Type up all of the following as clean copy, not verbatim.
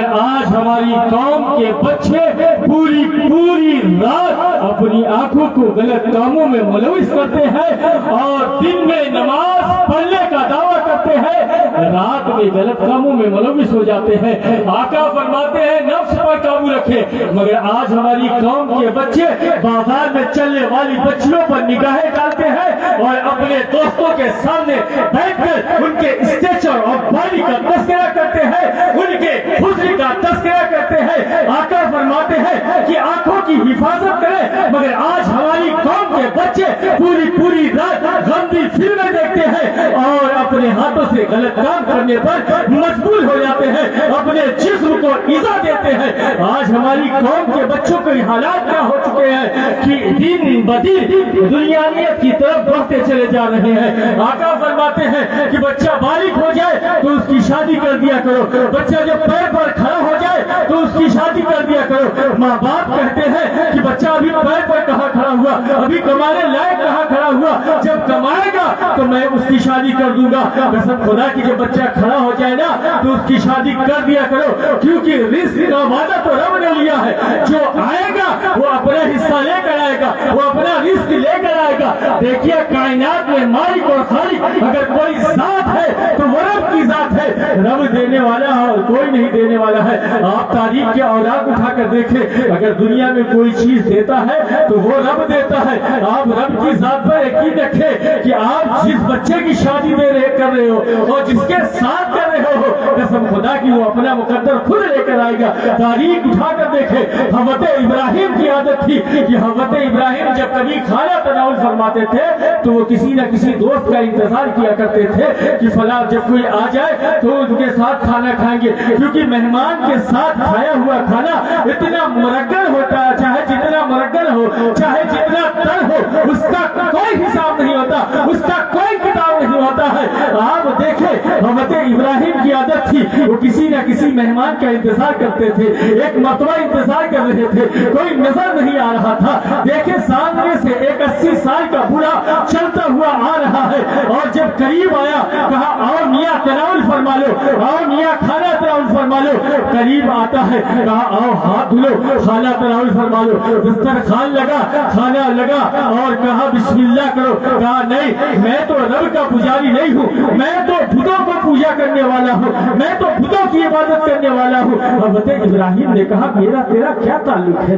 آج ہماری قوم کے بچے پوری رات اپنی آنکھوں کو غلط کاموں میں ملوث کرتے ہیں اور دن میں نماز پڑھنے کا دعویٰ کرتے ہیں، رات میں غلط کاموں میں ملوث ہو جاتے ہیں۔ آقا فرماتے ہیں نفس پر قابو رکھے، مگر آج ہماری قوم کے بچے بازار میں چلنے والی بچیوں پر نگاہیں ڈالتے ہیں اور اپنے دوستوں کے سامنے بیٹھ کر ان کے اسٹیچر اور باڈی کا تذکرہ کرتے ہیں، ان کے حسن کا تذکرہ کرتے ہیں۔ آقا فرماتے ہیں کہ آنکھوں کی حفاظت کریں، مگر آج ہماری قوم کے بچے پوری رات گندی فلمیں دیکھتے ہیں اور اپنے ہاتھوں سے غلط کام کرنے پر مجبور ہو جاتے ہیں، اپنے جسم کو ایذا دیتے ہیں۔ آج ہماری قوم کے بچوں کے حالات کیا ہو چکے ہیں کہ دن بدن دنیانیت کی طرف بڑھتے چلے جا رہے ہیں۔ آقا فرماتے ہیں کہ بچہ بالغ ہو جائے تو اس کی شادی کر دیا کرو، بچہ جب پیر پر کھڑا ہو جائے تو اس کی شادی کر دیا کرو۔ ماں باپ کہتے ہیں کہ بچہ ابھی پیر پر کہاں کھڑا ہوا، ابھی کمانے لائق کہاں کھڑا ہوا، جب کمائے گا تو میں اس کی شادی کر دوں گا۔ قسم خدا کی جب بچہ کھڑا ہو جائے نا تو اس کی شادی کر دیا کرو، کیونکہ رزق کا وعدہ تو رب نے لیا ہے، جو آئے گا وہ اپنا حصہ لے کر آئے گا، وہ اپنا رزق لے کر آئے گا۔ دیکھیے کائنات میں مالک اور خالق اگر کوئی ذات ہے تو وہ رب کی ذات ہے، رب دینے والا ہے اور کوئی نہیں دینے والا ہے۔ آپ تاریخ کے اوراق اٹھا کر دیکھیں، اگر دنیا میں کوئی چیز دیتا ہے تو وہ رب دیتا ہے۔ آپ رب کی ذات پر یقین رکھیں کہ آپ جس بچے کی شادی کر رہے ہو اور جس کے ساتھ کر رہے ہو، قسم خدا کی وہ اپنا مقدر خود لے کر آئے گا۔ تاریخ اٹھا کر دیکھیں، حضرت ابراہیم کی عادت تھی کہ حضرت ابراہیم جب کبھی کھانا تناول فرماتے تھے تو وہ کسی نہ کسی دوست کا انتظار کیا کرتے تھے کہ فلاں جب کوئی آ جائے تو ان کے ساتھ کھانا کھائیں گے، کیونکہ مہمان کے ساتھ کھایا ہوا کھانا اتنا مرگل ہوتا ہے، چاہے جتنا مرگل ہو، چاہے جتنا تر ہو، اس کا کوئی حساب نہیں ہوتا، اس کا کوئی کتاب نہیں ہوتا ہے۔ آپ دیکھیں حضرت ابراہیم کی عادت تھی، وہ کسی نہ کسی مہمان کا انتظار کرتے تھے، ایک مرتبہ انتظار کر رہے تھے، کوئی نظر نہیں آ رہا تھا۔ دیکھیں سامنے سے ایک 80 سال کا بوڑھا چلتا ہوا آ رہا ہے اور جب قریب آیا کہا آؤ میاں تناول فرما لو، آؤ میاں کھانا تناول فرما لو۔ قریب آتا ہے کہا آؤ ہاتھ دھلو، کھانا تناول فرما لو۔ دسترخوان لگا، کھانا لگا اور کہا بسم اللہ کرو۔ کہا نہیں، میں تو رب کا پجاری نہیں ہوں، میں تو بتوں کو پوجا کرنے والا ہوں، میں تو بتوں کی عبادت کرنے والا ہوں۔ حضرت ابراہیم نے کہا میرا تیرا کیا تعلق ہے،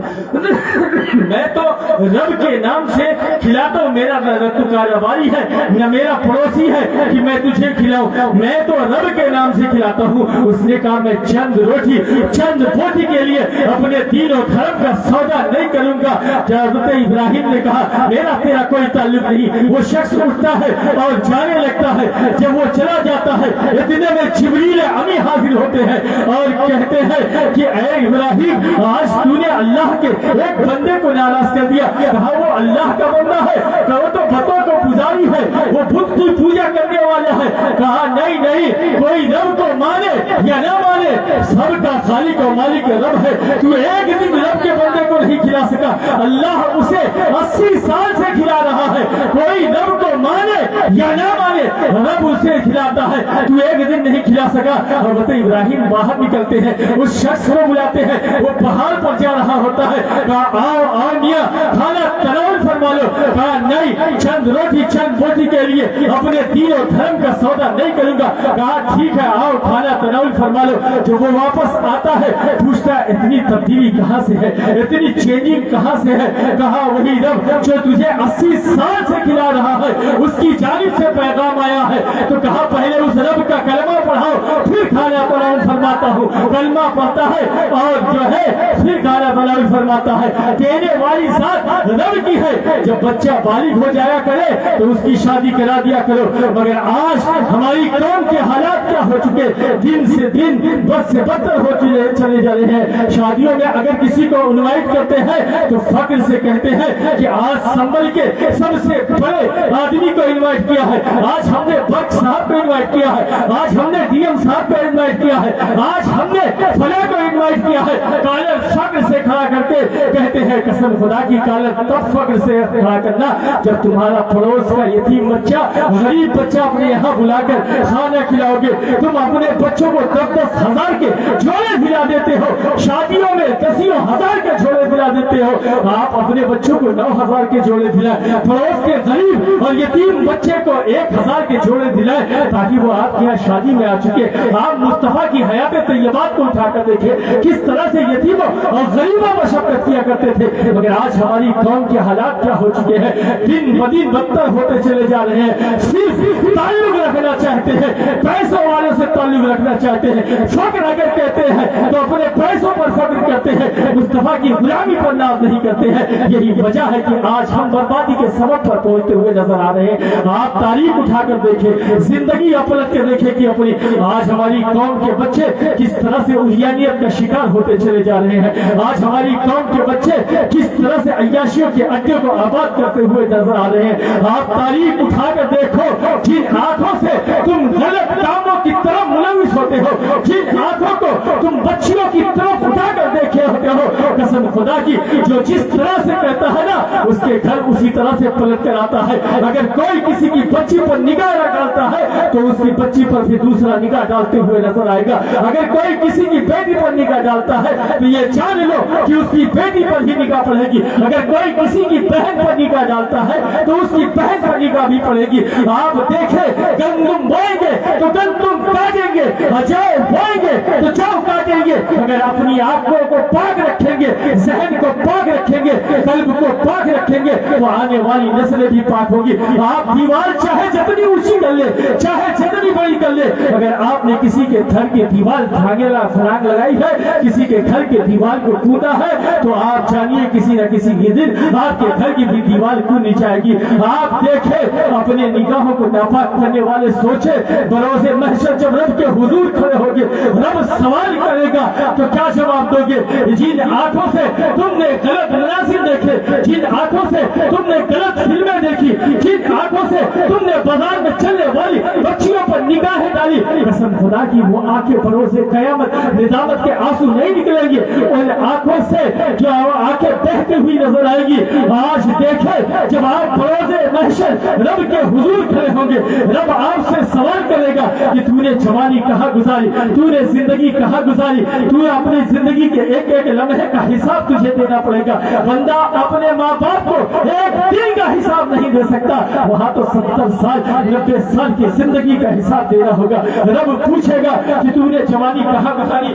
میں تو رب کے نام سے کھلاتا ہوں، میرا تو کاروباری ہے نہ میرا پڑوسی ہے کہ میں تجھے کھلاؤں، میں تو رب کے نام سے کھلاتا ہوں۔ اس نے کہا میں چند روٹی چند بوٹی کے لیے اپنے دین و دھرم کا سودا نہیں کروں گا۔ حضرت ابراہیم نے کہا میرا تیرا کوئی تعلق نہیں۔ وہ شخص اٹھتا ہے اور جانے لگتا ہے، جب وہ چلا جاتا ہے اتنے میں جبریل امی حاضر ہوتے ہیں اور کہتے ہیں کہ اے ابراہیم آج تو نے اللہ کے ایک بندے کو ناراض کر دیا۔ کہا وہ اللہ کا بندہ ہے، کہا وہ تو بتوں کو پجاری ہے، وہ بت کی پوجا کرنے والا ہے۔ کہا نہیں، کوئی رب کو مانے یا نہ مانے، سب کا خالق و مالک رب ہے۔ تو ایک دن رب کے بندے کو نہیں کھلا سکا، اللہ اسے 80 سال سے کھلا رہا ہے۔ کوئی رب کو مانے یا نہ مانے، رب اسے کھلاتا ہے، تو ایک دن نہیں کھلا سکا۔ حضرت ابراہیم باہر نکلتے ہیں، اس شخص کو بلاتے ہیں، وہ پہاڑ پر جا رہا ہوتا ہے۔ کہا آؤ میاں کھانا تناول فرما لو۔ کہا نہیں، چند روٹی چند بوٹی کے لیے اپنے دین و دھرم کا سودا نہیں کروں گا۔ کہا ٹھیک ہے آؤ کھانا تناول فرما لو۔ جب وہ واپس آتا ہے پوچھتا ہے اتنی تبدیلی کہاں سے ہے، اتنی چینجنگ کہاں سے ہے؟ کہا وہی رب جو تجھے 80 سال سے کھلا رہا ہے اس کی جانب سے پیغام آیا ہے۔ تو کہا پہلے اس رب کا کلمہ پڑھاؤ پھر کھانا تناول فرماتا ہوں۔ کلمہ پڑھتا ہے اور جو ہے پھر کھانا تناول فرماتا ہے۔ دینے والی ذات رب کی ہے، جب بچہ بالغ ہو جایا کرے تو اس کی شادی کرا دیا کرو۔ مگر آج ہماری قوم کے حالات کیا ہو چکے، دن سے دن بد سے بدتر ہو چلے جا رہے ہیں۔ شادیوں میں اگر کسی کو انوائٹ کرتے ہیں تو فخر سے کہتے ہیں کہ آج سنبل کے سب سے بڑے آدمی کو انوائٹ کیا ہے، آج ہم نے بخش صاحب کو انوائٹ کیا ہے، آج ہم نے ڈی ایم صاحب کو انوائٹ کیا ہے، آج ہم نے فلاں کو انوائٹ کیا ہے۔ کالر فخر سے کھڑا کر کے کہتے ہیں قسم خدا کی کالر تب فخر سے کھڑا کرنا جب تمہارا پڑوس کا یتیم بچہ غریب بچہ اپنے یہاں بلا کر کھانا کھلاؤ گے، تم اپنے بچوں کو 10-10 ہزار کے جوڑے دلا देते हो, शादियों में दसियों हजार के जोड़े दिला देते हो, आप अपने बच्चों को 9,000 के जोड़े दिलाए, पड़ोस के गरीब और यतीम बच्चे को 1,000 के जोड़े दिलाए ताकि वो आपके यहाँ शादी में आ चुके। आप मुस्तफा की हयात तैयबात को उठाकर देखें किस तरह से यतीमों और गरीबों पर शफकत किया करते थे। मगर आज हमारी कौम के हालात क्या हो चुके हैं, दिन ब दिन बदतर होते चले जा रहे हैं। सिर्फ ताल्लुक रखना चाहते हैं, पैसों वालों से ताल्लुक रखना चाहते हैं, फक्र अगर कहते हैं तो अपने पैसों पर फक्र करते हैं, मुस्तफा की गुलामी पर नाज नहीं करते हैं। यही वजह है कि आज हम बर्बादी के सबब पर पहुंचते हुए नजर आ रहे हैं। आप तारीख उठाकर देखें, जिंदगी अपलट के देखें कि अपनी आज हमारी कौम के बच्चे किस तरह से उहियानियत का शिकार होते चले जा रहे हैं। आज हमारी कौम के बच्चे किस तरह से अय्याशियों के अड्डे को आबाद करते हुए नजर आ रहे हैं। आप तारीख उठाकर देखो, जिन आंखों से तुम गलत कामों की तरफ मुलविस होते हो, जिन आंखों को तुम बच्चियों की तरफ उठाकर देखे होते हो, कसम खुदा की जो जिस तरह से कहता है ना उसके घर उसी तरह से पलट कर आता है। अगर कोई किसी की बच्ची पर निगाह डालता है तो उसकी बच्ची पर भी दूसरा निगाह डालते हुए नजर आएगा। अगर कोई किसी की बेटी पर निगाह डालता है तो ये जान लो कि उसकी बेटी पर भी निगाह पड़ेगी। अगर कोई किसी की बहन पर निगाह डालता है तो उसकी बहन पर निगाह भी पड़ेगी। आप देखें, गंदुम बोएंगे तो गंदुम काटेंगे, जौ बोएंगे तो जौ काटेंगे। अगर अपनी आंखों को पाक रखेंगे, जहन को पाक रखेंगे, कल्ब को पाक रखेंगे तो आने वाली नस्लें भी पाक होगी। आप दीवार चाहे जितनी ऊंची कर ले, चाहे जितनी बड़ी कर ले, अगर आपने किसी के घर की दीवार धागेला फलांग लगाई है, किसी के घर के दीवार को कूदा है तो आप जानिए किसी न किसी दिन आपके घर की भी दीवार कूदनी चाहिए। आप देखें, अपने निगाहों को नापाक करने वाले सोचे बरोज़े महशर जब रब के हुजूर खड़े होंगे, रब सवाल करेगा तो क्या जवाब दोगे? जिन आंखों से तुमने गलत मुनासिब देखे, जिन आंखों से तुमने गलत फिल्में देखी, जिन आंखों से तुमने बाजार में चलने वाली बच्चियों पर निगाहें डाली, कसम खुदा की वो आंखें भरोसे कयामत निजामत के आंसू नहीं निकलेंगे, उन आंखों से जो आंखें बहती हुई नजर आएगी। आज देखे, जब आप भरोसे महशर रब के हुजूर खड़े होंगे, रब आपसे सवाल करेगा कि तूने जवानी कहाँ गुजारी, तूने जिंदगी कहाँ गुजारी, तू अपनी जिंदगी के एक एक लम्हे का हिसाब तुझे देना पड़ेगा। बंदा अपने माँ बाप को एक दिन का हिसाब नहीं दे सकता, वहां तो 70 साल 90 साल की जिंदगी का हिसाब देना होगा। रब पूछेगा कि तूने जवानी कहाँ गुजारी,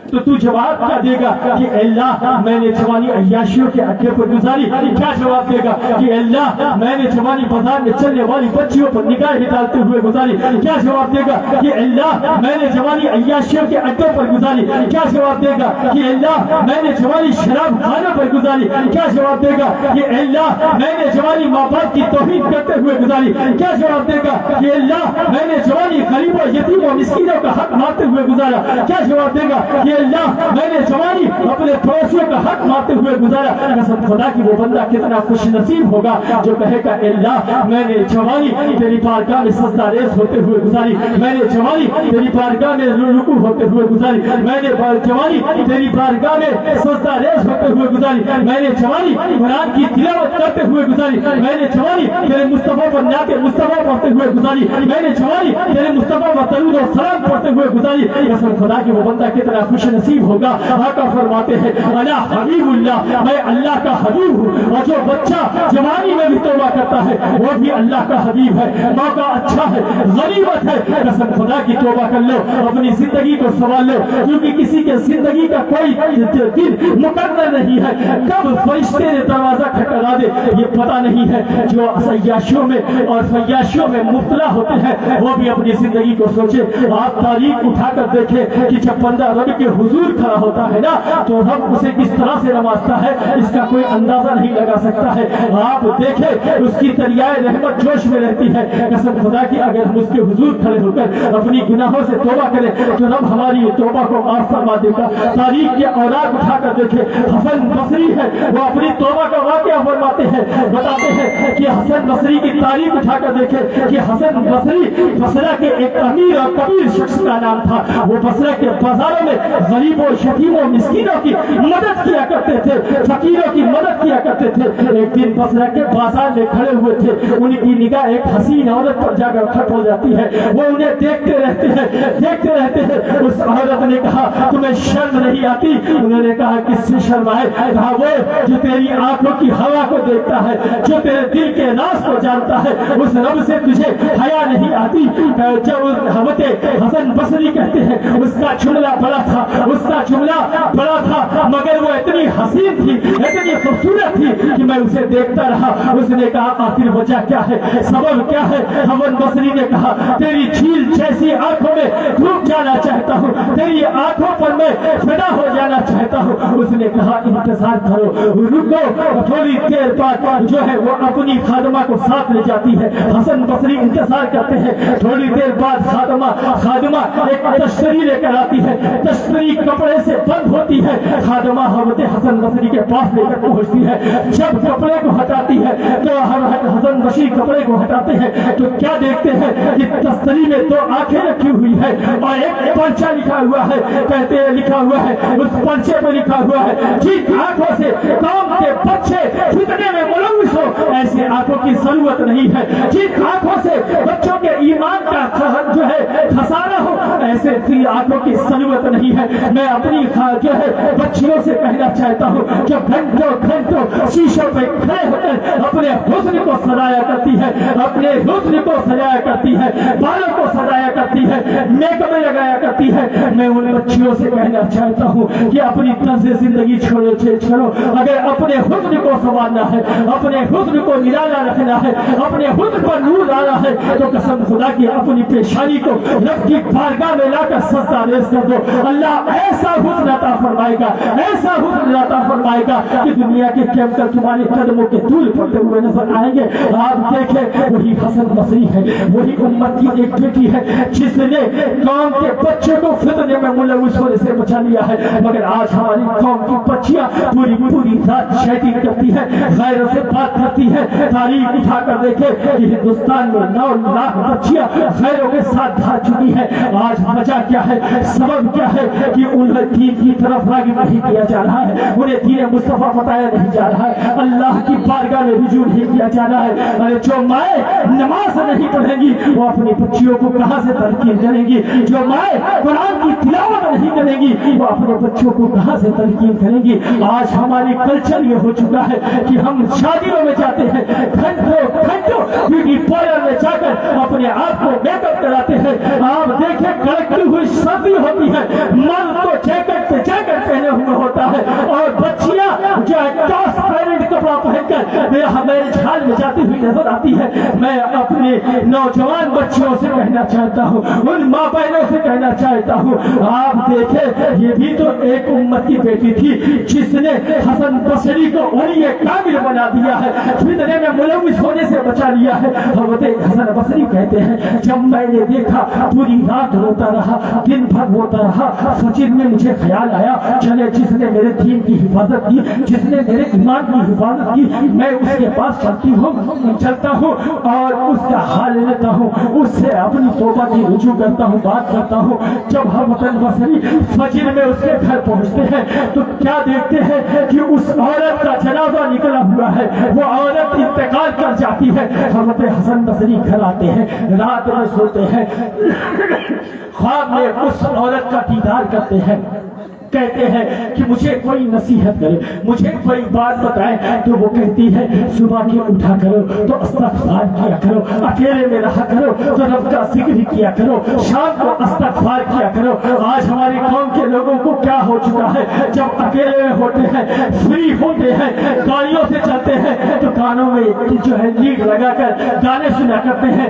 तो तू जवाब क्या देगा कि अल्लाह मैंने जवानी अय्याशियों के अड्डे पर गुजारी। क्या जवाब देगा कि अल्लाह मैंने जवानी बाजार में चलने वाली बच्चियों पर निगाहें डालते हुए गुजारी। क्या जवाब देगा कि अल्लाह मैंने जवानी अय्याशियों के अड्डे पर गुजारी। क्या जवाब देगा कि अल्लाह मैंने जवानी शराब खाने पर गुजारी। क्या जवाब देगा कि अल्लाह मैंने जवानी माँ बाप की तौहीन करते हुए गुजारी। क्या जवाब देगा कि अल्लाह मैंने जवानी गरीबों यतीमों मिस्कीनों का हक मारते हुए गुजारा। क्या जवाब देगा कि अल्लाह मैंने जवानी अपने पड़ोसियों का हक मारते हुए गुजारा। कसम खुदा की वो बंदा कितना खुश नसीब होगा जो कहेगा अल्लाह मैंने जवानी तेरी बारगाह में सजदा रेज़ होते हुए गुजारी, मैंने जवानी तेरी बारगाह में रुकू होते हुए गुजारी, मैंने जवानी तेरी बारगाह में सजदा रेज़ होते हुए गुजारी, मैंने जवानी कुरान की तिलावत करते हुए गुजारी, मैंने जवानी तेरे मुस्तफा पर नाते मुस्तफा पढ़ते हुए गुजारी, मैंने जवानी तेरे मुस्तफा पर दरूद और सलाम पढ़ते हुए गुजारी। कसम खुदा की वो बंदा कितना खुश नसीब होगा। आका फरमाते हैं अला हबीबुल्लाह, मैं अल्लाह का हबीब हूँ। और जो बच्चा जवानी में भी तौबा करता है वो भी अल्लाह का हबीब है। मौका अच्छा है, गनीमत है, कसम खुदा की तौबा कर लो, अपनी जिंदगी को संभाल लो, क्योंकि किसी के जिंदगी का कोई दिन मुकर्रर नहीं है, कब फरिश्ते ने दरवाजा खटखटा दे ये पता नहीं है। जो अय्याशियों में और फय्याशियों में मुब्तला होते हैं वो भी अपनी जिंदगी को सोचे। आप तारीख उठाकर देखें कि जब बंदा रब के हुजूर खड़ा होता है ना तो रब उसे किस तरह से नवाजता है इसका कोई अंदाजा नहीं लगा सकता है। आप देखें उसकी दरियाए रहमत जोश में रहती है। कसम खुदा की अगर हम उसके हुजूर खड़े होकर अपनी गुनाहों से तौबा करें तो रब हमारी तौबा को माफ फरमा देगा। तारीख के औलाद उठाकर देखें, हसन बसरी है वो अपनी तौबा का वाक़या फरमाते हैं, बताते हैं कि हसन बसरी की तारीख उठाकर देखें कि हसन बसरी बसरा के एक अमीर और कबीर शख्स का नाम था। वो बसरा के बाजारों में गरीबों, यतीमों, मिस्कीनों की मदद किया करते थे, फकीरों की मदद किया करते थे। एक दिन बसरा के बाजार में खड़े हुए थे, उनकी निगाह एक हसीन औरत पर जाकर खट हो जाती है। वो उन्हें देखते रहते हैं। उस औरत ने कहा, तुम्हें शर्म नहीं आती? उन्होंने कहा, किससे शर्म आए? कहा, वो जो तेरी आंखों की हवा को देखता है, जो तेरे दिल के राज को जानता है, उस रब से तुझे हया नहीं आती? जब हज़रत हसन बसरी कहते हैं, उसका जुमला बड़ा था, मगर वो इतनी हसीन थी, इतनी खूबसूरत थी कि मैं उसे देखता रहा। उसने कहा, आखिर वजह क्या है, सबब क्या है? हसन बसरी ने कहा, तेरी झील जैसी आंखों में डूब जाना चाहता हूँ, तेरी आंखों पर मैं फिदा हो जाना चाहता हूँ। उसने कहा, इंतजार करो, रुको। थोड़ी देर बाद जो है वो अपनी खादमा को साथ ले जाती है। हसन बसरी इंतजार करते हैं। थोड़ी देर बाद खादमा एक तश्तरी लेकर आती है। तश्तरी कपड़े से बंद होती है। खादमा हज़रत हसन बसरी के पास लेकर पहुंचती है। जब कपड़े को हटाती है तो हसन बसरी कपड़े को हटाते हैं तो क्या देखते हैं कि तश्तरी में दो आंखें रखी हुई है और एक पर्चा लिखा हुआ है। कहते हैं, लिखा हुआ है, उस पर्चे पर लिखा हुआ है, जिन आंखों से कौम के बच्चे फितने में मुलव्विस हो, ऐसी आंखों की जरूरत नहीं है। जिन आंखों से बच्चों के ईमान का जो है खसारा हो, ऐसे आंखों की जरूरत नहीं है। मैं अपनी जो है बच्चियों से कहना चाहता हूँ, जो घंटों शीशों पे खड़े होकर अपने हुस्न को सजाया करती है, अपने हुस्न को सजाया करती है, बालों को सजाया करती है, मेकअप लगाया करती है, मैं उन बच्चियों से कहना चाहता हूँ कि अपनी तर्ज़ जिंदगी छोड़ो। अगर अपने हुस्न को संवारना है, अपने हुस्न को निराला रखना है, अपने हुस्न पर नूर लाना है, तो कसम खुदा की अपनी पेशानी को रब की बारगाह में लाकर सजदा रेज़ कर दो। अल्लाह ऐसा हुस्न अता फरमाएगा, ऐसा हुस्न अता फरमाएगा कि दुनिया के कैंकर तुम्हारे कदमों के धूल पड़ते हुए नजर आएंगे। आप देखें, वही हसन बसरी है, वही उम्मत की एक बेटी है जिसने कौम के बच्चे को फितने में मुलव्विस होने से बचा लिया है। मगर आज हमारी कौम की बच्चियां पूरी रात शैतानी करती है, गैरों से बात करती है। तारीख उठाकर देखे कि हिंदुस्तान में 9 लाख बच्चियां गैरों के साथ जा चुकी है। आज वजह क्या है, सबब क्या है कि उन्हें दीन की तरफ राग़िब नहीं किया जा रहा है, उन्हें दीन मुस्तफा बताया नहीं जा रहा है, अल्लाह की बारगाह में रुजू नहीं किया जा रहा है। अरे जो माए नमाज नहीं पढ़ेंगी वो अपनी बच्चियों को कहां से तलकीन करेंगी? जो माए कुरान की तिलावत नहीं करेंगी वो अपने बच्चों को कहां से तलकीन करेंगी? आज हमारी कल्चर ये हो चुका है कि हम शादियों में जाते हैं, घंटों ब्यूटी पार्लर में जाकर अपने आप को मेकअप कराते हैं। आप देखें, कड़कती हुई सर्दी होती है, मर्द तो जैकेट पे जैकेट पहने हुए होता है और बच्चियां जो है ट्रांसपेरेंट कपड़ा पहनकर मेरे झाल में जाती हुई नजर आती है। मैं अपने नौजवान बच्चियों से कहना चाहता हूँ, उन माँ बहनों से कहना चाहता हूँ, आप देखें, ये भी तो एक उम्मत की बेटी थी जिसने हसन बसरी को वली कामिल बना दिया है, फितने में मुलव्विस होने से बचा लिया है। हज़रत हसन बसरी कहते हैं, जब मैंने देखा पूरी रात रोता रहा, दिन भर रोता रहा, फजर में मुझे ख्याल आया, चले जिसने मेरे दीन की हिफाजत की, जिसने मेरे ईमान की हिफाजत की, मैं उसके पास चलता हूँ और उसका हाल लेता हूँ, उससे अपनी तौबा की रुजू करता हूँ, बात करता हूँ। जब हम हसन बसरी फजर में उसके घर पहुँचते हैं तो क्या देखते हैं कि उस औरत का जनाजा निकला हुआ है, वो औरत इंतकाल कर जाती है। हज़रत हसन बसरी घर आते हैं, रात में सोते हैं, ख्वाब में उस औरत का दीदार करते हैं। कहते हैं कि मुझे कोई नसीहत करे, मुझे कोई बात बताए, तो वो कहती है, सुबह के उठा करो तो इस्तग़फ़ार किया करो, अकेले में रहा करो तो रब का जिक्र किया करो, शाम को इस्तग़फ़ार किया करो। आज हमारी कौम के लोगों को क्या हो चुका है, जब अकेले में होते हैं, फ्री होते हैं, गाड़ियों से चलते हैं तो कानों में जो है लीड लगाकर गाने सुना करते हैं,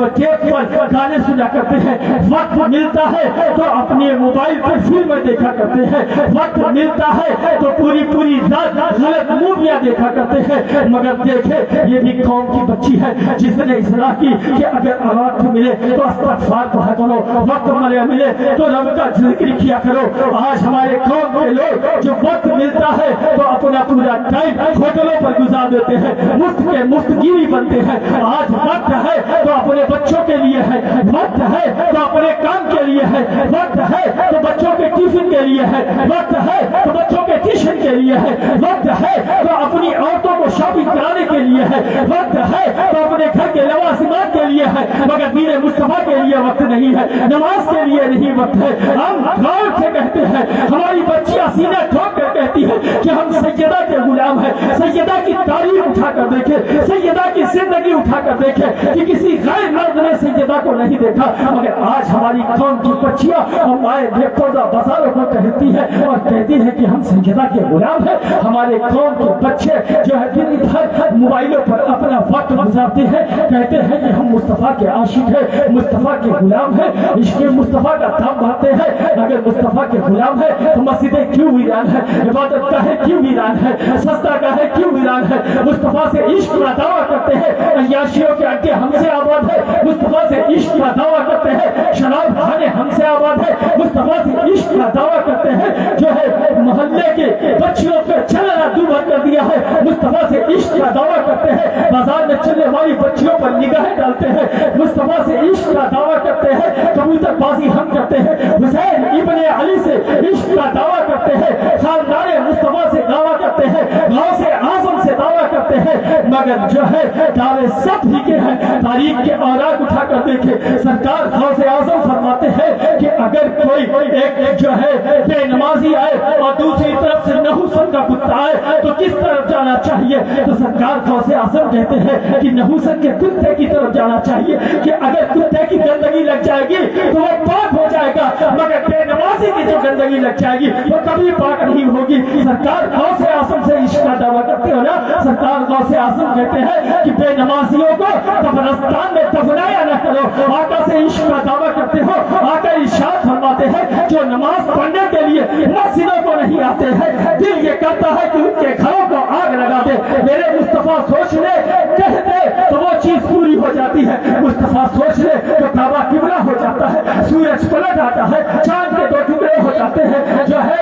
टेप पर गाने सुना करते हैं। वक्त मिलता है तो अपने मोबाइल पर फिल्म देखा करते हैं। हैं, वक्त मिलता है तो पूरी पूरी रात गलत मूवियां देखा करते हैं। मगर देखे ये भी कौम की बच्ची है जिसने इस्लाह की कि अगर वक्त मिले तो इस्तिग़फ़ार पढ़ा करो, वक्त मिले तो रब का जिक्र किया करो। आज हमारे कौम के लोग जो वक्त मिलता है तो अपना पूरा टाइम होटलों पर गुजार देते हैं, मुफ्त के मुफ्तगीरी बनते हैं। आज वक्त है तो अपने बच्चों के लिए है, वक्त है तो अपने काम के लिए है, वक्त है तो बच्चों के टिफिन के लिए है, वक्त है तो बच्चों के ट्यूशन के लिए है, वक्त है तो अपनी औरतों को शॉपिंग कराने के लिए है, वक्त है तो अपने घर के लवाजिमात के लिए है। मगर दीन मुस्तफा के लिए वक्त नहीं है, नमाज के लिए नहीं वक्त है। हम गौर से कहते हैं, हमारी बच्चियां सीना ठोक कर कहती है कि हम सैयदा के गुलाम है। सैयदा की तारीफ उठाकर देखे, सैयदा की जिंदगी उठाकर देखे कि किसी गैर मर्द ने सैयदा को नहीं देखा। मगर आज हमारी कौम की बच्चियां हमारे बेपर्दा बाजारों को कहती है और कहती है कि हम सैयदा के गुलाम है। हमारे कौम के बच्चे जो है दिन भर मोबाइलों पर अपना वक्त गुजारते हैं, कहते हैं कि हम मुस्तफा के आशिक है, मुस्तफा के गुलाम है, इश्क़ मुस्तफा का दाम बढ़ाते हैं। अगर मुस्तफा के गुलाम है तो मस्जिदें क्यों वीरान है, इबादत का है क्यों वीरान है, सस्ता का है क्यों वीरान है। मुस्तफा से इश्क का दावा करते हैं, अय्याशियों के अड्डे हमसे आबाद है। मुस्तफा से इश्क का दावा करते हैं, शराब खाने हमसे आबाद है। मुस्तफा से इश्क का दावा करते हैं, जो है मोहल्ले के बच्चियों पे चलना दूर कर दिया है। मुस्तफा से इश्क का दावा करते हैं, बाजार में चलने वाली बच्चियों पर निगाहें डालते हैं। मुस्तफा से इश्क का दावा करते हैं, कबूतरबाजी हम करते हैं। हुसैन इब्ने अली से इश्क का दावा करते हैं, खानदान मुस्तफा से दावा करते हैं, गाँव से आजम से दावा करते हैं। मगर जो है दावे सब फीके हैं। तारीख के औराक उठाकर देखे, सरकार गाँव से आजम फरमाते हैं कि अगर कोई एक जो है बेनमाजी आए और दूसरी तरफ से नहुसन का कुत्ता आए तो किस तरफ जाना चाहिए। तो सरकार गाँव से आजम कहते हैं कि नहुसन के कुत्ते की तरफ जाना चाहिए, कि अगर कुत्ते की गंदगी लग जाएगी तो वो पाक हो जाएगा, मगर बेनमाजी की जो गंदगी लग जाएगी वो कभी पाक नहीं होगी। सरकार गाँव से आजम से इश्क का दावा करते हो ना, सरकार गाँव से आजम कहते हैं कि बेनमाजियों को कब्रिस्तान में दफनाया न करो। आका से इश्क का दावा करते हो, आका इरशाद फरमाते हैं जो नमाज पढ़ने के लिए मस्जिदों को नहीं आते हैं, दिल ये करता है कि उनके घरों को आग लगा दे। मेरे मुस्तफा सोच ले कह दे तो वो चीज पूरी हो जाती है। मुस्तफा सोच ले तो काबा किबला हो जाता है, सूरज पलट आता है, चांद के 2 टुकड़े हो जाते हैं। जो है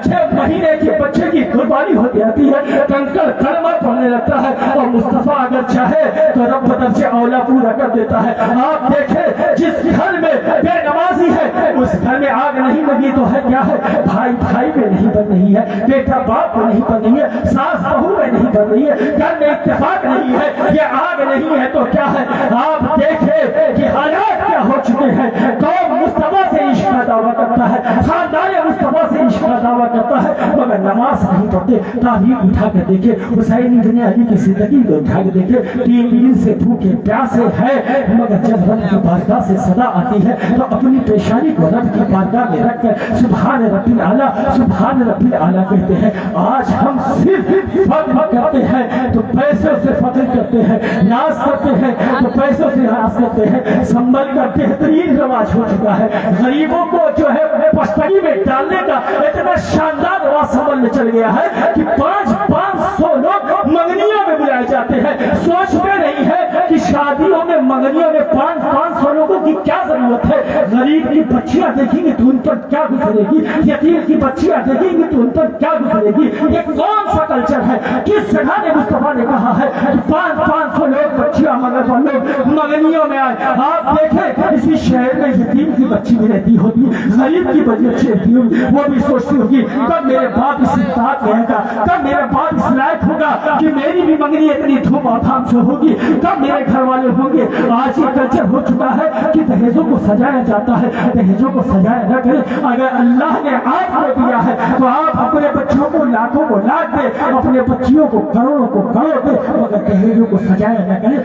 6 महीने के बच्चे की कुर्बानी हो जाती है, कंकड़ कलमा पड़ने लगता है। और मुस्तफा अगर चाहे तो रब तरफ से औला पूरा कर देता है। आप देखें जिस घर में बेनमाजी है उस घर में आग नहीं लगी तो है क्या है, भाई भाई में नहीं बन रही है, बेटा बाप में नहीं बन रही है, सास बहू में नहीं बन रही है, घर में इत्तेफाक नहीं है, ये आग नहीं है तो क्या है। आप देखें कि हालात क्या हो चुके हैं। कौम मुस्तफा से इश्क का दावा करता है, खानदान मुस्तफा से इश्क का दावा करता है, मगर नमाज नहीं पढ़ते। तारीख उठा कर देखे, हुसैन इब्ने अली की जिंदगी को उठा कर देखे, 3 दिन से भूखे प्यासे है, मगर जब रब की बारगाह से सदा आती है तो अपनी पेशानी को रब की बारगाह में रख कर सुभान रब्बिल आला, सुभान रब्बिल आला कहते हैं। आज हम सिर्फ फख्र करते हैं तो पैसों से फख्र करते हैं, नाज करते हैं तो पैसों से नाज करते हैं। संभल का बेहतरीन रवाज हो चुका है, गरीबों को जो है पस्तगी में डालने का इतना शानदार रवाज संभल में चल गया है कि 500 लोग मंगनियों में बुलाए जाते हैं। सोचते नहीं है कि शादियों में मंगनियों में 500 लोगों की क्या जरूरत है। गरीब की बच्चियां देखेंगी तो उन पर क्या गुजरेगी, यतीम की बच्चियां देखेंगी तो उन पर क्या गुजरेगी। ये कौन सा कल्चर है, किस जगह ने मुस्तफा ने कहा है कि 500 लोग बच्चियां मंगनियों में आए। आप देखें इसी शहर में यतीम की बच्ची भी रहती होगी, गरीब की बच्ची रहती होगी, वो भी सोचती होगी कब मेरे बाप इस इत्तेफाक में आएगा, कब मेरा बाप इस लायक होगा कि मेरी भी मंगनी इतनी धूमधाम से होगी, कब मेरे घर वाले होंगे। आज ये कल्चर हो चुका है कि दहेजों को सजाया जाता है, दहेजों को सजाया न करें। अगर अल्लाह ने आपको दिया है तो आप अपने बच्चों को लाखों को लाख दे, अपने बच्चियों को करोड़ों को करोड़ दे, मगर दहेजों को सजाया न करें।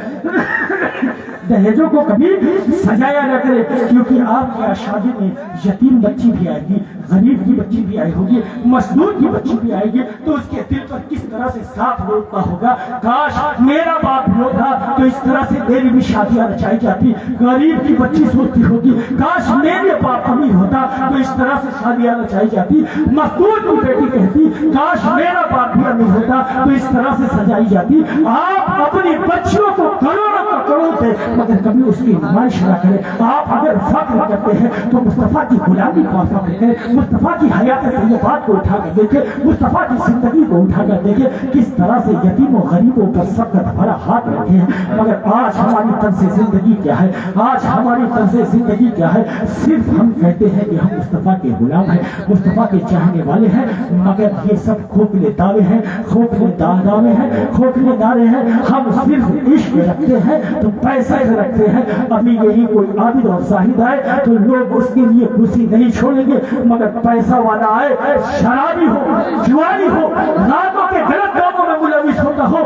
दहेजों को कभी सजाया न करे, क्योंकि आपकी शादी में यतीम बच्ची भी आएगी, गरीब की बच्ची भी आई होगी, मजदूर की बच्ची भी आएगी, तो उसके दिल पर किस तरह से साथ लौटता होगा। काश मेरा बाप होता तो इस तरह से मेरी भी शादियां रचाई जाती। गरीब की बच्ची सोचती होगी काश मेरे बाप अमीर होता तो इस तरह से शादियां रचाई जाती। मजदूर की बेटी कहती काश मेरा बाप भी अमीर होता तो इस तरह से सजाई जाती। आप अपनी बच्चियों को करोड़ों करोड़ थे मगर कभी उसकी नुमाइश न करें। आप अगर फख्र करते हैं तो मुस्तफा की गुलामी को फख्र करें, मुस्तफा की हयात तैयबात को उठाकर देखें, मुस्तफा की जिंदगी को उठाकर देखें, किस तरह से यतीमों गरीबों पर सबका भरा हाथ रखे हैं। मगर आज हमारी तर्ज़ जिंदगी क्या है, आज हमारी तर्ज़ जिंदगी क्या है, सिर्फ हम कहते हैं कि हम मुस्तफा के गुलाम हैं, मुस्तफा के चाहने वाले हैं, मगर ये सब खोखले दावे हैं, खोखले दावे हैं, खोखले नारे हैं। हम सिर्फ इश्क रखते हैं तो पैसे रखते हैं। अभी यही कोई आबिद और साहिद आए तो लोग उसके लिए कुर्सी नहीं छोड़ेंगे, मगर पैसा वाला आए, शराबी हो, जुआरी हो, रातों के गलत कामों में मुलविस होता हो,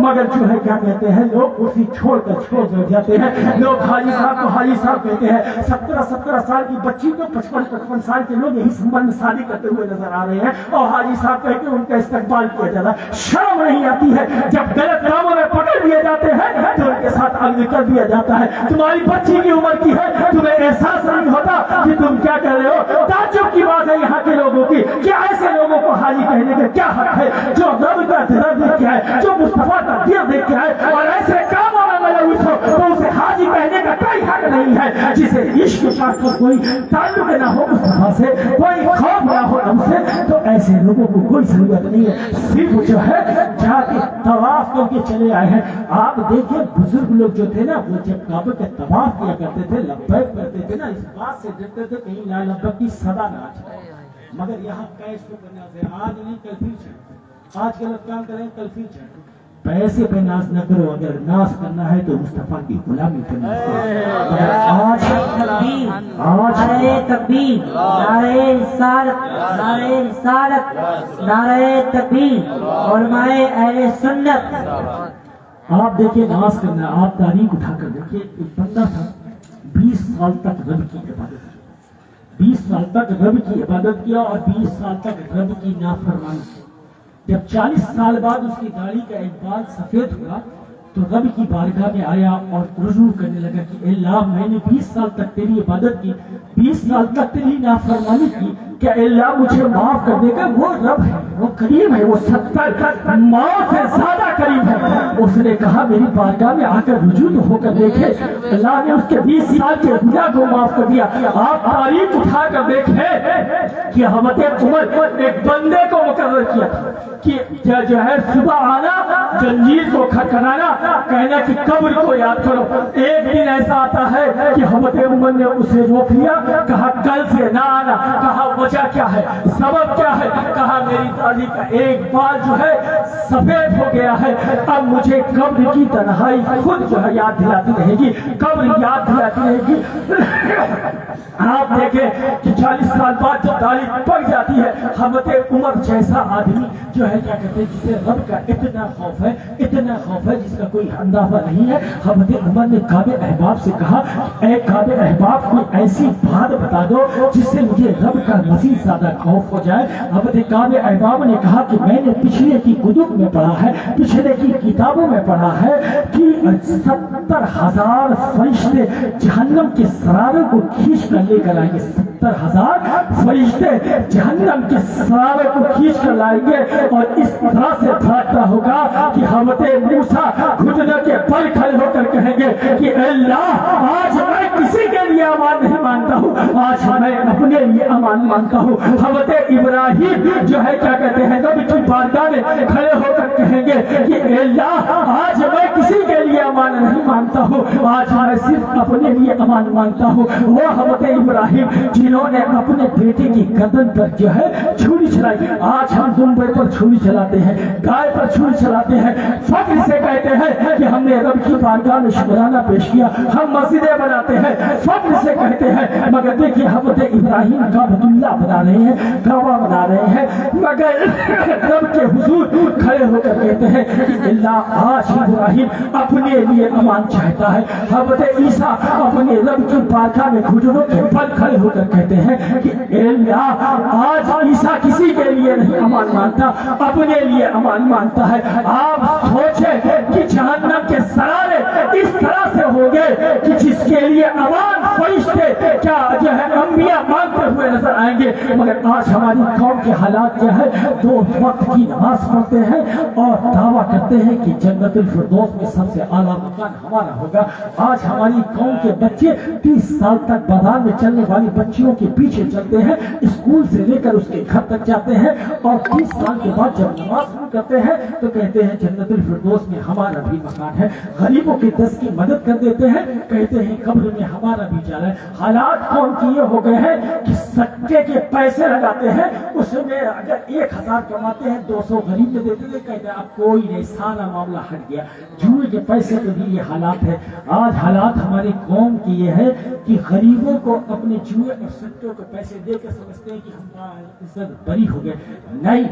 मगर जो है क्या कहते हैं लोग कुर्सी छोड़कर छोड़ जाते हैं। लोग हाजी साहब को हाजी साहब कहते हैं। 17 साल की बच्ची को 55 साल के लोग यही संबंध में शादी करते हुए नजर आ रहे हैं और हाजी साहब कहते हैं उनका इस्तेमाल किया जाता है। शर्म नहीं आती है जब गलत कामों में पकड़ लिए जाते हैं तो उनके साथ अग्नि कर दिया जाता है। तुम्हारी बच्ची की उम्र की है, तुम्हें एहसास नहीं होता कि तुम क्या कर रहे हो। ताज्जुब की बात है यहाँ के लोगों की कि ऐसे लोगों को हाजी कहने का क्या हक है जो रब का दर्द देख के आए, जो मुस्तफा का दिल देख के आए और ऐसे कामों में मुलविस हो तो उसे हाजी कहने का कोई हक नहीं है। जिसे इश्क का कोई ताल्लुक ना हो मुस्तफा से, कोई खौफ ना हो हमसे, तो ऐसे लोगों को कोई जरूरत नहीं है। सिर्फ जो है जाके तवाफ करके चले आए हैं। आप देखिए बुजुर्ग लोग जो थे ना वो जब काबे के तवाफ किया करते थे, लब्बैक करते थे ना, इस बात से डरते थे कहीं ला लब्बैक की सदा ना आ जाए। मगर यहाँ कैश तो करना है, आज नहीं कल फिर चढ़, आज गलत काम करें कल फिर चढ़। पैसे पे नाश न करो, अगर नाश करना है तो मुस्तफा की गुलामी पे नाश करो। आज नारे तकबीर, नारे रिसालत, नारे रिसालत, नारे तकबीर, उलमाए अहले सुन्नत। आप देखिए नाश करना, आप तारीख उठाकर देखिए। एक बंदा था 20 साल तक रब की इबादत की, 20 साल तक रब की इबादत किया और 20 साल तक रब की नाफरमानी की। जब 40 साल बाद उसकी दाढ़ी का एक बाल सफेद हुआ तो रब की बारगाह में आया और रुजू करने लगा कि अल्लाह मैंने 20 साल तक तेरी इबादत की, 20 साल तक तेरी नाफरमानी की, क्या अल्लाह मुझे माफ कर देगा। वो रब है, वो करीम है, वो 70 मौत से ज्यादा करीब है। उसने कहा मेरी बारगाह में आकर रुजू तो होकर देखे। अल्लाह ने उसके 20 साल के गुनाह को माफ कर दिया। आप तारीख उठाकर देखे कि हमत उमर एक बंदे को मुकर्रर किया था कि जो है सुबह आना, जंजीर को खटखटाना, कहना कि कब्र को याद करो। एक दिन ऐसा आता है कि हमत उमर ने उसे रोक लिया, कहा कल से ना आना। कहा वजह क्या है, सबब क्या है। कहा मेरी दाढ़ी का एक बाल जो है सफेद हो गया है, अब मुझे कब्र की तन्हाई खुद जो है याद दिलाती रहेगी, कब्र याद दिलाती रहेगी। आप देखें कि 40 साल बाद जब दाढ़ी पक जाती है, हमत उमर जैसा आदमी जो है क्या कहते हैं जिसे रब का इतना खौफ है, इतना खौफ है जिसका कोई अंदाजा नहीं है। हमत उमर ने काबे अहबाब से कहा ऐ काबे अहबाब कोई ऐसी बात बता दो जिससे मुझे रब का मज़ीद ज्यादा खौफ हो जाए। हमत काबे अहबाब ने कहा कि मैंने पिछले की कुतुब में पढ़ा है, पिछले की किताबों में पढ़ा है कि 70,000 फरिश्ते जहन्नम के सरारों को खींच कर लेकर आएंगे। 70,000 फरिश्ते जहन्नम के सरारों को खींच कर लाएंगे और इस तरह से भागता होगा कि हमत मूसा घुटनों के बल खड़े होकर कहेंगे कि अल्लाह आज मैं किसी के लिए अमान नहीं मानता हूँ, आज मैं अपने लिए अमान मानता हूँ। हमत इब्राहिम जो है क्या कहते हैं नबी की बारगाह में खड़े होकर कहेंगे कि अल्लाह आज मैं किसी के लिए अमान नहीं मानता हूँ, आज मैं सिर्फ अपने लिए अमान मानता हूँ। वो हमत इब्राहिम जिन्होंने अपने बेटे की गर्दन पर जो है छुरी चलाई। आज हम दुम्बे पर छुरी चलाते हैं, गाय पर छुरी चलाते हैं, फख्र से कहते हैं कि हमने रब की बारगाह में शुक्राना पेश किया। हम मस्जिदें बनाते हैं, फख्र से कहते हैं, मगर देखिए हज़रत इब्राहिम काबतुल्लाह बना रहे हैं, काबा बना रहे हैं, मगर रब के हुजूर खड़े होकर कहते हैं कि अल्लाह आज इब्राहिम अपने लिए अमान चाहता है। हज़रत ईसा अपने रब की बारगाह में घुटनों के बल खड़े होकर कहते हैं कि अल्लाह आज ईसा किसी के लिए नहीं अमान मांगता, अपने लिए अमान मांगता है। आप सोचे कि जहन्नम के सरारे इस तरह से हो गए कि जिसके लिए अमान फरिश्ते क्या जो है अंबिया मांगते हुए नजर आएंगे। मगर आज हमारी कौम के हालात क्या है, 2 वक्त की नमाज पढ़ते हैं और दावा करते हैं कि जन्नतुल फिरदौस में सबसे आला मकान हमारा होगा। आज हमारी कौम के बच्चे 30 साल तक बाजार में चलने वाली बच्चियों के पीछे चलते हैं, स्कूल से लेकर उसके घर तक जाते हैं और 30 साल के बाद जब नमाज शुरू करते हैं तो कहते हैं जन्नतुल फिरदौस में हमारा भी मकान है। गरीबों की 10 की मदद कर देते हैं, कहते हैं कब्र में हमारा भी जाना है। हालात कौन की ये हो गए हैं कि सट्टे के पैसे लगाते हैं, उसमें अगर 1000 कमाते हैं 200 गरीब में देते हैं, कहते हैं अब कोई नहीं, सारा मामला हट गया। जुए के पैसे के भी ये हालात है। आज हालात हमारी कौम की ये है कि गरीबों को अपने जुए और सट्टों के पैसे देकर समझते हैं कि हमारा इज्जत बरी हो गए। नहीं,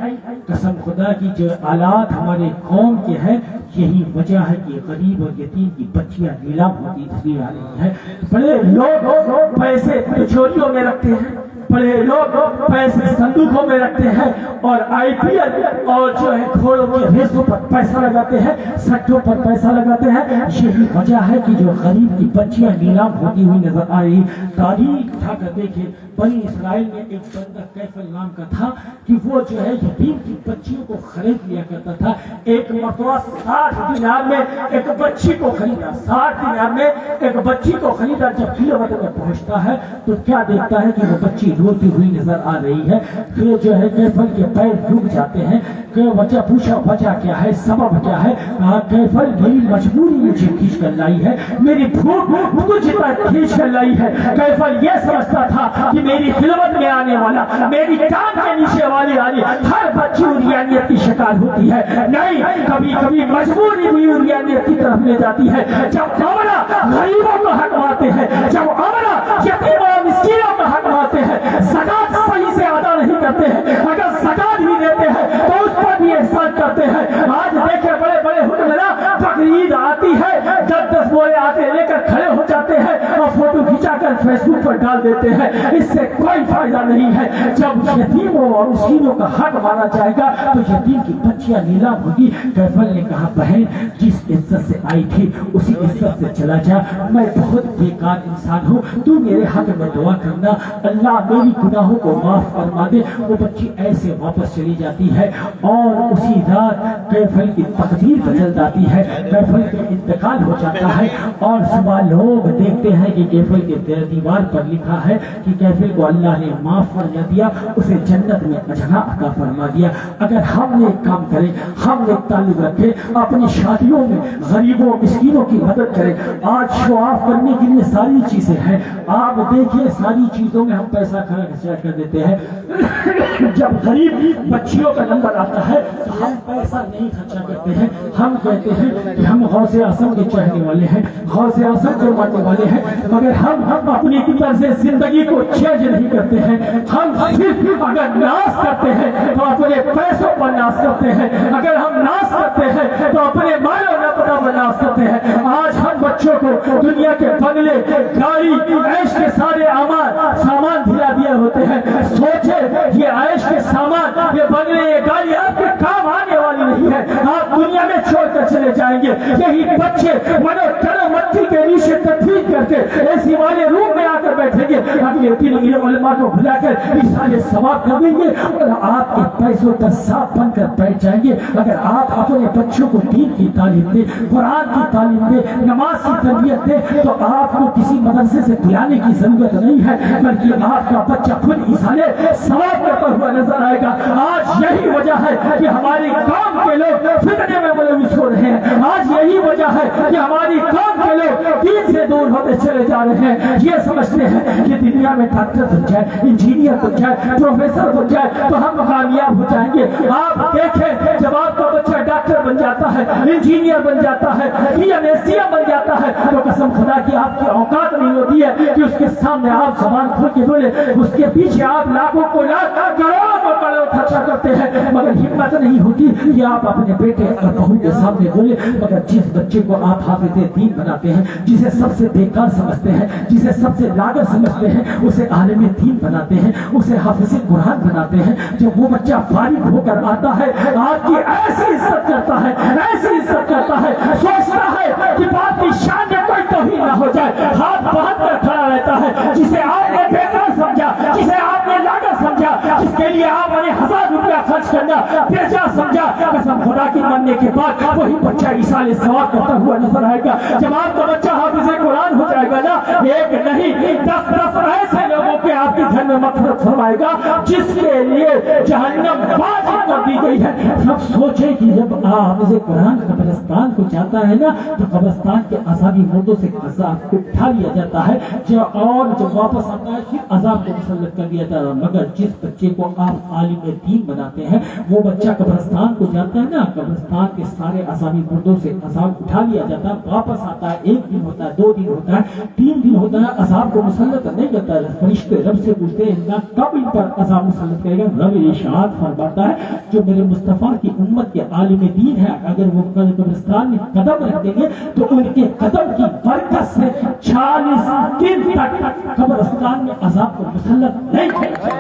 कसम खुदा की जो हालात हमारे कौम के हैं यही वजह है कि गरीब और यतीम की बच्चियां नीलाम होती इसलिए आ रही है। बड़े लोग पैसे तिजोरियों में रखते हैं, बड़े लोग पैसे संदूकों में रखते हैं और IPL और जो है घोड़ों के रेसों पर पैसा लगाते हैं, सट्टों पर पैसा लगाते हैं। यही वजह है कि जो गरीब की बच्चियां नीलाम होती हुई नजर आ रही। तारीख उठाकर देखे, बनी इसराइल में एक बंदा कैफल नाम का था कि वो जो है यतीम की बच्चियों को खरीद लिया करता था। एक मरतबा 60 दिनार में एक बच्ची को खरीदा, 60 दिनार में एक बच्ची को खरीदा। जब किलोमीटर में पहुंचता है तो क्या देखता है कि वो बच्ची रोती हुई नजर आ रही है। फिर जो है कैफल के पैर रुक जाते हैं। वजह पूछा, वजह क्या है, सबब क्या है? कहा कैफल मेरी मजबूरी मुझे खींच कर लाई है, मेरी भूख मुझे खींच कर लाई है। कैफल ये समझता था कि मेरी खिदमत में आने वाला, मेरी टांग के नीचे वाली हर बच्ची उरियानियत की शिकार होती है। नहीं, कभी कभी मजबूरी भी उरियानियत की तरफ ले जाती है। जब अमला गरीबों को हटवाते हैं, जब अमला यतीम और मिस्कीनों को हटवाते हैं, ज़कात सही से अदा नहीं करते हैं, अगर ज़कात भी देते हैं तो उस पर भी एहसान करते हैं। आज देखे बड़े बड़े हुक्मरान बकरीद आती है 10-10 बोरे आते लेकर खड़े हो जाते हैं और फोटो खिंचाकर फेसबुक पर डाल देते हैं। इससे कोई फायदा नहीं है। जब यतीमों और मिस्कीनों का हक माना जाएगा तो यतीम की बच्चियां नीलाम होगी। कैफल ने कहा बहन जिस इज्जत से आई थी उसी इज्जत से चला जा, मैं बहुत बेकार इंसान हूँ, तू मेरे हक में दुआ करना, अल्लाह मेरी गुनाहों को माफ फरमा दे। वो बच्ची ऐसे वापस चली जाती है और उसी रात कैफल की तकदीर बदल जाती है। कैफल का इंतकाल हो जाता है और सुबह लोग देखते हैं कि कैफल के दीवार पर लिखा है कि कैफल को अल्लाह ने माफ फरमा दिया, उसे जन्नत में जगह अता फरमा दिया। अगर हम एक काम करें, हम एक ताल्लुक रखें, अपनी शादियों में गरीबों मिस्कीनों की मदद करें। आज शो ऑफ करने के लिए सारी चीजें हैं। आप देखिए सारी चीजों में हम पैसा खर्च कर देते हैं। जब गरीब बच्चियों का नंबर आता है तो हम पैसा नहीं खर्चा करते हैं। हम कहते हैं कि हम गौसे आज़म के चाहने वाले हैं, गौसे आज़म को मानने वाले हैं, मगर हम अपनी तरफ से जिंदगी को चेंज नहीं करते हैं। हम सिर्फ अगर नाश करते हैं तो अपने पैसों पर नाश करते हैं, अगर हम नाश करते हैं तो अपने मालो नपता पर नाश करते हैं। आज हम बच्चों को दुनिया के बंगले, गाड़ी, ऐश के सारे सामान दिला दिए होते हैं। सोचे ये ऐश के सामान, ये बंगले, ये गाड़ी आपके काम आने वाली नहीं है, आप दुनिया में छोड़कर चले जाएंगे। यही बच्चे मट्टी के नीचे तदफीन करके ऐसी वाले रूम में आकर बैठेंगे, अगले दिन उलमा को बुलाकर सारे सवाब कर देंगे और आपके पैसों पर साफ बनकर बैठ जाएंगे। अगर आप अपने बच्चों को दीन की तालीम दे, कुरान की तालीम दे, नमाज की तरबियत दे तो आपको किसी मदरसे से बुलाने की जरूरत नहीं है, बल्कि आपका बच्चा खुद इसाले सवाब करता हुआ नजर आएगा। आज यही वजह है कि हमारी कौम के लोग फितने में मुलविस हो रहे हैं। आज यही वजह है कि हमारी कौम के लोग दीन से दूर होते चले जा रहे हैं। ये समझते हैं हैं कि दुनिया में डॉक्टर बन जाए, इंजीनियर बन जाए, प्रोफेसर बन जाए तो हम कामयाब हो जाएंगे। आप देखें जब आपका बच्चा डॉक्टर बन जाता है, इंजीनियर बन जाता है, PMSCM बन जाता है तो कसम खुदा की आपकी औकात नहीं होती है कि उसके सामने आप जबान खोल के बोले। उसके पीछे आप लाखों को लाख करोड़ों करोड़ खर्चा करते हैं मगर हिम्मत नहीं होती कि आप अपने बेटे और बहू के सामने बोले। मगर जिस बच्चे को आप हाफिज़े दीन बनाते हैं, जिसे सबसे बेकार समझते हैं, जिसे सबसे लागत समझते हैं, उसे आलिम दीन बनाते हैं, उसे हाफिज़े कुरान बनाते हैं, जब वो बच्चा फारिग होकर आता है आपकी ऐसी इज्जत करता है, ऐसी इज्जत करता है, सोचता है कि बाप की शान में कोई तौहीन ना हो जाए, हाथ बांध कर खड़ा रहता है। जिसे आपने बेकार समझा, जिसे आपने लागत समझा, जिसके लिए आपने 1000 रुपया खर्च करना बेजा समझा, कसम खुदा की मानने के बाद वही बच्चा इसाले सवाब करता हुआ नजर आएगा। जब आपका बच्चा हाफिज़े कुरान हो जाएगा ना, एक नहीं 10 ऐसे लोगों के आपके घर में मग़फ़िरत फरमाएगा जिसके लिए जहन्नम वाजिब कर दी गई है। सब सोचे कि जब हाफिज़े कुरान कब्रिस्तान को जाता है ना तो कब्रिस्तान के अज़ाबी मुर्दों से अज़ाब को उठा लिया जाता है और जब वापस आता है फिर अज़ाब को मुसल्लत कर दिया जाता है। मगर जिस बच्चे को आप आलिम दीन बनाते हैं वो बच्चा कब्रिस्तान को जाता है ना, कब्रिस्तान के सारे अज़ाबी मुर्दों से अज़ाब उठा लिया जाता है, वापस आता है, 1 दिन होता है, 2 दिन होता है, 3 दिन होता है, अज़ाब को मुसल्लत नहीं करता है। फरिश्ते रब से पूछते हैं अल्लाह कब इन पर अज़ाब मुसल्लत करेगा? रब इरशाद फरमाता है जो मेरे मुस्तफा की उम्मत के आलिम दीन है अगर वो कल कब्रिस्तान में कदम रख देंगे तो उनके कदम की बरकत से 40 दिन तक कब्रिस्तान में अज़ाब को मुसल्लत नहीं करेगा।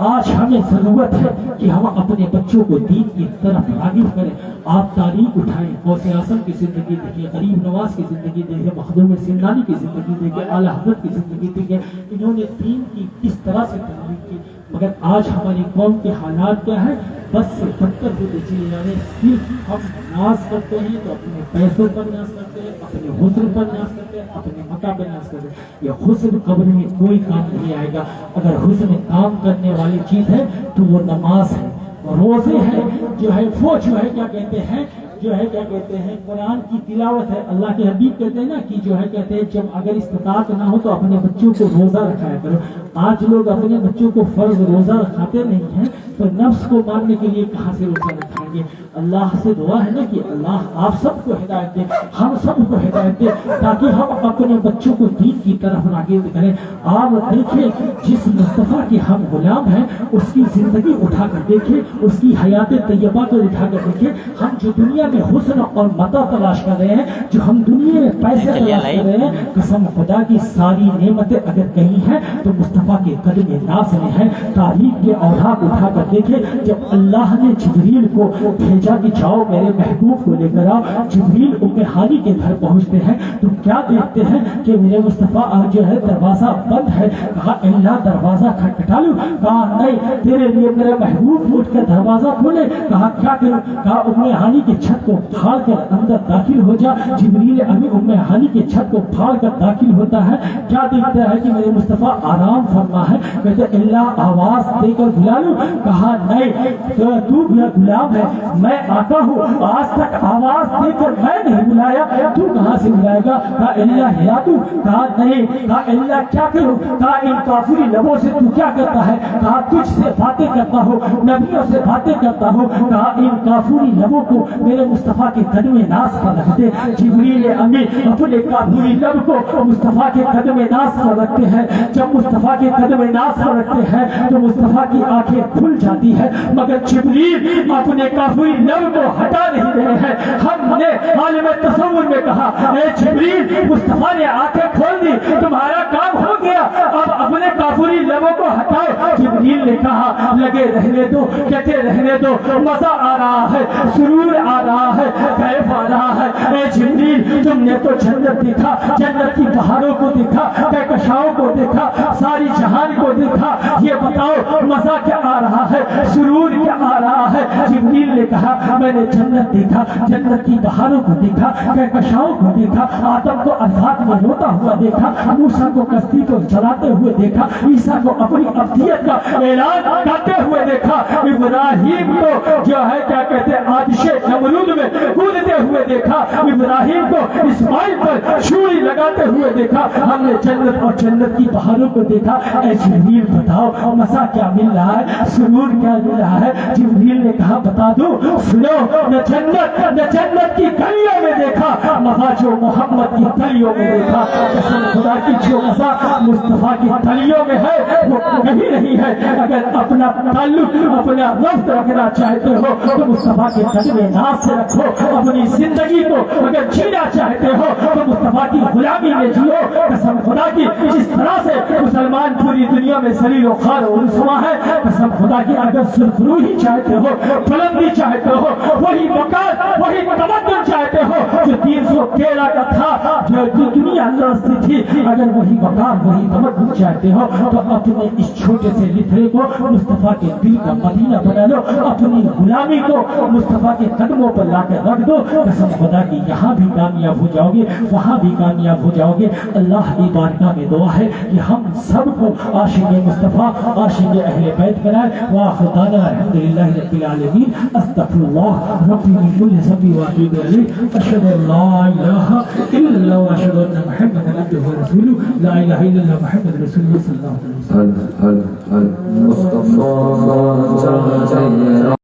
आज हमें जरूरत है कि हम अपने बच्चों को दीन की तरफ राग़िब करें। आप तारीख उठाएं, गौसे आज़म की जिंदगी देखिए, गरीब नवाज की जिंदगी देखिए, मखदूम सिंधानी की जिंदगी देखिए, आला हज़रत की जिंदगी देखिए, इन्होंने दीन की किस तरह से तबलीग की। मगर आज हमारी कौम के हालात क्या है? बस से बदतर होते चले जा रहे हैं। सिर्फ हम नाज करते हैं तो अपने पैसों पर नाज करते हैं, अपने हुस्न पर नाज करते हैं, अपने मता पर नाज करते हैं। ये हुस्न कब्र में कोई काम नहीं आएगा। अगर हुस्न काम करने वाली चीज है तो वो नमाज है, रोजे है, जो है वो जो है क्या कहते हैं, जो है क्या कहते हैं कुरान की तिलावत है। अल्लाह के हबीब कहते हैं ना कि जो है कहते हैं जब अगर इस्तिताअत ना हो तो अपने बच्चों को रोजा रखाया करो। आज लोग अपने बच्चों को फर्ज रोजा रखाते नहीं हैं तो नफ्स को मारने के लिए कहाँ से रोजा रखाएंगे? अल्लाह से दुआ है ना कि अल्लाह आप सबको हिदायत दे, हम सबको हिदायत दे ताकि हम अपने बच्चों को दीन की तरफ राग़िब करें। आप देखिए जिस मुस्तफ़ा के हम गुलाम हैं उसकी जिंदगी उठाकर देखिए, उसकी हयात तैयबा को उठाकर देखिए। हम जो दुनिया में हुस्न और मता तलाश कर रहे हैं, जो हम दुनिया में पैसे तलाश कर रहे हैं, कसम खुदा की सारी नेमतें अगर कहीं हैं तो मुस्तफ़ा के कदम नाज़ में है। तारीख के औराक उठाकर देखे, जब अल्लाह ने जिब्रील को भेजा कि जाओ मेरे महबूब को लेकर आओ, जिब्रील उम्मे हानी के घर पहुंचते हैं तो क्या देखते हैं कि मेरे मुस्तफ़ा जो है दरवाजा बंद है। कहा अल्लाह दरवाजा खटखटा लूं? कहा नहीं, तेरे लिए मेरे महबूब उठ कर दरवाजा खोले। कहा क्या करूं? कहा उम्मे हानी की छत को फाड़ कर अंदर दाखिल हो जा। जिब्रील अभी उम्मे हानी की छत को फाड़ कर दाखिल होता है, क्या देखता है कि मेरे मुस्तफ़ा आराम फरमा है। कहते अल्लाह आवाज देकर बुला लूं? कहा नहीं, तो तू गुलाम है, मैं आका हूँ, आज तक आवाज देकर मैं नहीं बुलाया, तू कहाँ से बुलाएगा? कहा अल्लाह हिला दूं? कहा नहीं। कहा अल्लाह क्या करूं? कहा इन काफिरी लबों से तू क्या करता है? कहा तुझसे बातें करता हूँ, नबियों से बातें करता हूँ। कहा इन काफिरी लबों को मेरे मुस्तफ़ा के कदमे नाज़ पर रख दे। जिब्रील अमीन अपने काफिरी लब को मुस्तफ़ा के कदमे नाज़ पर रखते हैं। जब मुस्तफ़ा के कदमे नाज़ पर रखते हैं तो मुस्तफ़ा की आंखें खुल जाती है, मगर जिब्रील अपने काफिरी लब को हटा नहीं रहे हैं। हमने आलिम तसव्वुर में कहा ए जिब्रील मुस्तफ़ा ने आंखें खोल दी, तुम्हारा काम हो गया, अब अपने काफिरी लबों को हटाओ। जिब्रील ने कहा लगे रहने दो, कहते रहने दो, मजा आ रहा है, सुरूर आ रहा है, कैफ आ रहा है। ए जिब्रील तुमने तो जन्नत देखा, जन्नत की बहारों को देखा, कहकशाओं को देखा, सारी जहान को देखा, ये बताओ मजा क्या आ रहा है, सुरूर क्या आ रहा है, जिब्रील ने कहा मैंने जन्नत देखा, जन्नत की बहारों को देखा, कहकशाओं को देखा, आदम को अर्थात में रोता हुआ देखा, मूसा को कश्ती को चलाते हुए देखा, ईसा को अपनी अब्दियत का ऐलान करते हुए देखा, इब्राहिम को जो है क्या कहते हैं आतिशे नमरूद में कूदते हुए देखा, इब्राहिम को इस्माइल पर छुरी लगाते हुए देखा। हमने जन्नत और जन्नत की बहारों को देखा। ऐ जिब्रील बताओ मजा क्या मिल रहा है, सुरूर क्या मिल रहा है? जिब्रील ने कहा बता दो, सुनो, न जन्नत की गलियों में देखा मजा जो मोहम्मद की तलियों में देखा। कसम खुदा की जो मजा मुस्तफा की तलियों में है वो कहीं नहीं है। अगर अपना ताल्लुक अपना रब्त रखना चाहते हो तो मुस्तफा के कदमे नाज से रखो। अपनी जिंदगी को अगर जीना चाहते हो तो मुस्तफा की गुलामी में जियो। कसम खुदा की जिस तरह से मुसलमान पूरी दुनिया में सलील और खार और रुसवा है, कसम खुदा की अगर सुरखरू ही चाहते हो, बुलंदी चाहते हो, वही मकान वही तमद्दुन चाहते हो जो 313 का था, जो दुनिया से थी, अगर वही मकान वही तमद्दुन चाहते हो तो अपने इस छोटे से लिथरे को मुस्तफा के दिल का मदीना बना लो। अपनी गुलामी को मुस्तफा के कदमों पर लाकर रख दो। कसम खुदा की यहाँ भी कामयाब हो जाओगे, वहाँ भी कामयाब हो जाओगे। अल्लाह की बारगाह में दुआ है कि हम सबको आशिक़ मुस्तफा आशिक़ अहले बैत बनाए। व आखिर दाना अल्हम्दुलिल्लाहि रब्बिल आलमीन। अस्तगफिरुल्लाह रब्बी मिन कुल्लि ज़ंबि व अतूबु इलैह। अशहदु अन ला इलाहा इल्लल्लाह व अशहदु अन्न मुहम्मदन अब्दुहु व रसूलुहु। ला इलाहा इल्लल्लाह मुहम्मदुर रसूलुल्लाह सल्लल्लाहु अलैहि वसल्लम। मुस्तफा